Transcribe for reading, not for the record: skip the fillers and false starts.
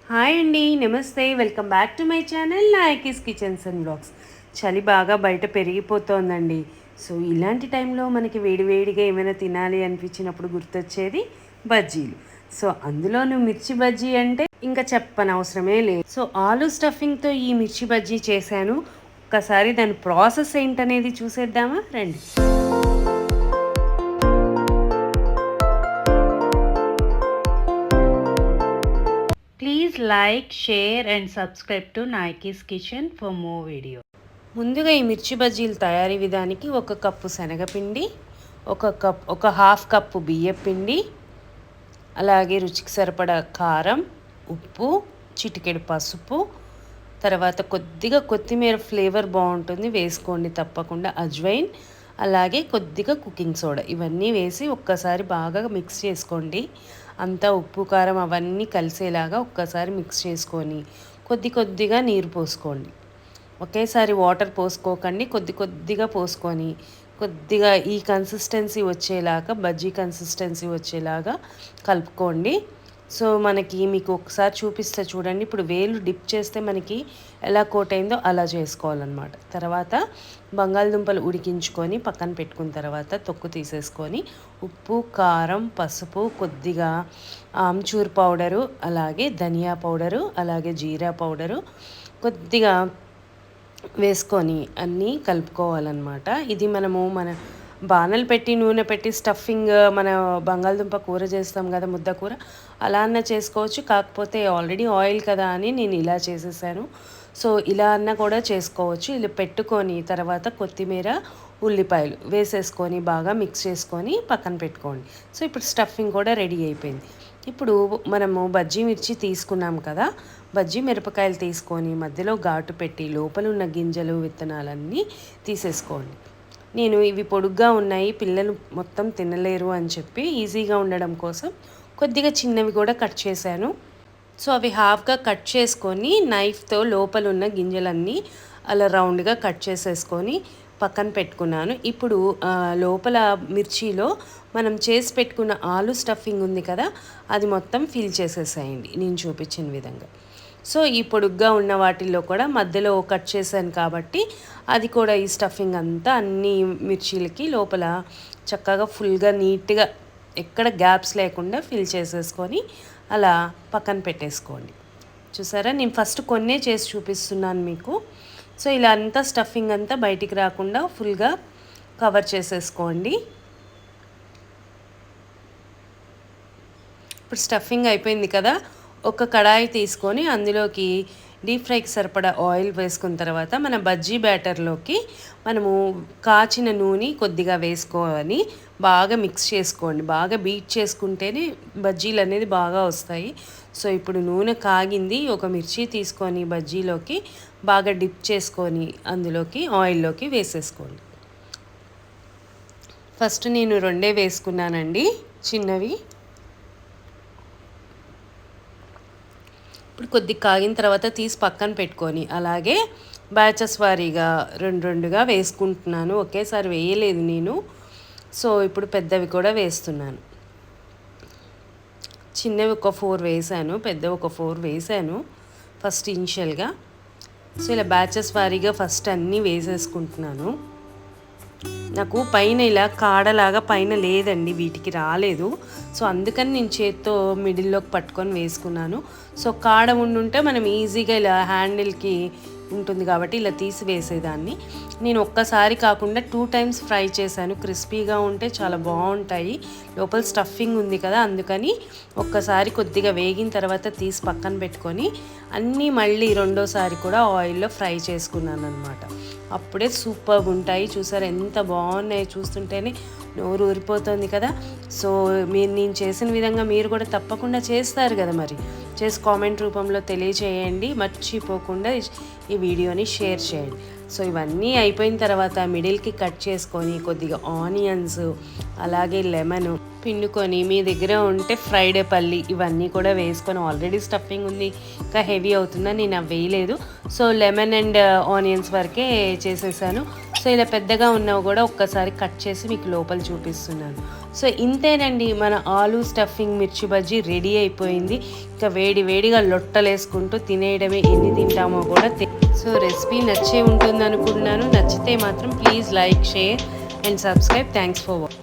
Hi అండి, నమస్తే. Welcome back to my channel Nayaki's kitchens and blogs. చలి బాగా బయట పెరిగిపోతోందండి. సో ఇలాంటి టైంలో మనకి వేడివేడిగా ఏమైనా తినాలి అనిపించినప్పుడు గుర్తొచ్చేది బజ్జీలు. సో అందులోనూ మిర్చి బజ్జీ అంటే ఇంకా చెప్పనవసరమే లేదు. సో ఆలు స్టఫింగ్తో ఈ మిర్చి బజ్జీ చేశాను. ఒక్కసారి దాని ప్రాసెస్ ఏంటనేది చూసేద్దామా, రండి. Please like, share and subscribe to Nike's Kitchen for more videos. ముందుగా ఈ మిర్చి బజ్జీలు తయారీ విధానికి 1 కప్పు శనగపిండి, ఒక హాఫ్ కప్పు బియ్యపిండి, అలాగే రుచికి సరిపడా కారం, ఉప్పు, చిటికెడు పసుపు, తర్వాత కొద్దిగా కొత్తిమీర ఫ్లేవర్ బాగుంటుంది, వేసుకోండి తప్పకుండా. అజ్వైన్, అలాగే కొద్దిగా కుకింగ్ సోడా, ఇవన్నీ వేసి ఒక్కసారి బాగా మిక్స్ చేసుకోండి. అంతా ఉప్పు కారం అవన్నీ కలిసేలాగా ఒక్కసారి మిక్స్ చేసుకొని కొద్దిగా నీరు పోసుకోండి. ఒకేసారి వాటర్ పోసుకోకండి, కొద్దిగా పోసుకొని కొద్దిగా ఈ కన్సిస్టెన్సీ వచ్చేలాగా, బజ్జీ కన్సిస్టెన్సీ వచ్చేలాగా కలుపుకోండి. సో మీకు ఒకసారి చూపిస్తే చూడండి. ఇప్పుడు వేలు డిప్ చేస్తే మనకి ఎలా కోట్ అయిందో అలా చేసుకోవాలన్నమాట. తర్వాత బంగాళదుంపలు ఉడికించుకొని పక్కన పెట్టుకున్న తర్వాత తొక్కు తీసేసుకొని ఉప్పు, కారం, పసుపు, కొద్దిగా ఆమ్చూర్ పౌడరు, అలాగే ధనియా పౌడరు, అలాగే జీరా పౌడరు కొద్దిగా వేసుకొని అన్నీ కలుపుకోవాలన్నమాట. ఇది మన బాణలు పెట్టి నూనె పెట్టి స్టఫింగ్ మన బంగాళదుంప కూర చేస్తాం కదా, ముద్ద కూర, అలా అన్న చేసుకోవచ్చు. కాకపోతే ఆల్రెడీ ఆయిల్ కదా అని నేను ఇలా చేసేసాను. సో ఇలా అన్న కూడా చేసుకోవచ్చు. ఇలా పెట్టుకొని తర్వాత కొత్తిమీర, ఉల్లిపాయలు వేసేసుకొని బాగా మిక్స్ చేసుకొని పక్కన పెట్టుకోండి. సో ఇప్పుడు స్టఫింగ్ కూడా రెడీ అయిపోయింది. ఇప్పుడు మనము బజ్జీ మిర్చి తీసుకున్నాం కదా, బజ్జీ మిరపకాయలు తీసుకొని మధ్యలో ఘాటు పెట్టి లోపల ఉన్న గింజలు, విత్తనాలన్నీ తీసేసుకోండి. నేను ఇవి పొడుగ్గా ఉన్నాయి, పిల్లలు మొత్తం తినలేరు అని చెప్పి ఈజీగా ఉండడం కోసం కొద్దిగా చిన్నవి కూడా కట్ చేశాను. సో అవి హాఫ్గా కట్ చేసుకొని నైఫ్తో లోపల ఉన్న గింజలన్నీ అలా రౌండ్గా కట్ చేసేసుకొని పక్కన పెట్టుకున్నాను. ఇప్పుడు లోపల మిర్చిలో మనం చేసి పెట్టుకున్న ఆలు స్టఫింగ్ ఉంది కదా, అది మొత్తం ఫిల్ చేసేసేయండి నేను చూపించిన విధంగా. సో ఈ పొడుగ్గా ఉన్న వాటిల్లో కూడా మధ్యలో కట్ చేశాను కాబట్టి అది కూడా ఈ స్టఫింగ్ అంతా అన్ని మిర్చీలకి లోపల చక్కగా ఫుల్గా నీట్గా ఎక్కడ గ్యాప్స్ లేకుండా ఫిల్ చేసేసుకొని అలా పక్కన పెట్టేసుకోండి. చూసారా, నేను ఫస్ట్ కొన్నే చేసి చూపిస్తున్నాను మీకు. సో ఇలా అంతా స్టఫింగ్ అంతా బయటికి రాకుండా ఫుల్గా కవర్ చేసేసుకోండి. ఇప్పుడు స్టఫింగ్ అయిపోయింది కదా, ఒక కడాయి తీసుకొని అందులోకి డీప్ ఫ్రైకి సరిపడా ఆయిల్ వేసుకున్న తర్వాత మన బజ్జీ బ్యాటర్లోకి మనము కాచిన నూనె కొద్దిగా వేసుకొని బాగా మిక్స్ చేసుకోండి. బాగా బీట్ చేసుకుంటేనే బజ్జీలు అనేది బాగా వస్తాయి. సో ఇప్పుడు నూనె కాగింది, ఒక మిర్చి తీసుకొని బజ్జీలోకి బాగా డిప్ చేసుకొని అందులోకి ఆయిల్లోకి వేసేసుకోండి. ఫస్ట్ నేను 2 వేసుకున్నానండి చిన్నవి. ఇప్పుడు కొద్దిగా కాగిన తర్వాత తీసి పక్కన పెట్టుకొని అలాగే బ్యాచెస్ వారీగా 2గా వేసుకుంటున్నాను. ఒకేసారి వేయలేదు నేను. సో ఇప్పుడు పెద్దవి కూడా వేస్తున్నాను. చిన్నవి ఒక 4 వేసాను, పెద్దవి ఒక 4 వేసాను ఫస్ట్ ఇనిషియల్గా. సో ఇలా బ్యాచెస్ వారీగా ఫస్ట్ అన్నీ వేసేసుకుంటున్నాను. నాకు పైన ఇలా కాడలాగా పైన లేదండి, వీటికి రాలేదు. సో అందుకని నేను చేత్తో మిడిల్లోకి పట్టుకొని వేసుకున్నాను. సో కాడ ఉండుంటే మనం ఈజీగా ఇలా హ్యాండిల్కి ఉంటుంది కాబట్టి ఇలా తీసి వేసేదాన్ని. నేను ఒక్కసారి కాకుండా 2 టైమ్స్ ఫ్రై చేశాను. క్రిస్పీగా ఉంటే చాలా బాగుంటాయి. లోపల స్టఫింగ్ ఉంది కదా, అందుకని ఒక్కసారి కొద్దిగా వేగిన తర్వాత తీసి పక్కన పెట్టుకొని అన్నీ మళ్ళీ రెండోసారి కూడా ఆయిల్లో ఫ్రై చేసుకున్నాను అనమాట. అప్పుడే సూపర్గా ఉంటాయి. చూసారు ఎంత బాగున్నాయి, చూస్తుంటేనే నోరు ఊరిపోతుంది కదా. సో నేను చేసిన విధంగా మీరు కూడా తప్పకుండా చేస్తారు కదా, మరి చేసి కామెంట్ రూపంలో తెలియచేయండి. మర్చిపోకుండా ఈ వీడియోని షేర్ చేయండి. సో ఇవన్నీ అయిపోయిన తర్వాత మిడిల్కి కట్ చేసుకొని కొద్దిగా ఆనియన్స్, అలాగే లెమన్ పిండుకొని, మీ దగ్గర ఉంటే ఫ్రైడ్ పల్లి ఇవన్నీ కూడా వేసుకొని, ఆల్రెడీ స్టఫింగ్ ఉంది ఇంకా హెవీ అవుతుందని నేను అవి వేయలేదు. సో లెమన్ అండ్ ఆనియన్స్ వరకే చేసేసాను. సో ఇలా పెద్దగా ఉన్నవి కూడా ఒక్కసారి కట్ చేసి మీకు లోపల చూపిస్తున్నాను. సో ఇంతేనండి, మన ఆలు స్టఫింగ్ మిర్చి బజ్జీ రెడీ అయిపోయింది. ఇంకా వేడి వేడిగా లొట్టలేసుకుంటూ తినేయడమే. ఎన్ని తింటామో కూడా. సో రెసిపీ నచ్చే ఉంటుంది అనుకున్నాను. నచ్చితే మాత్రం please like, share and subscribe. Thanks for watching.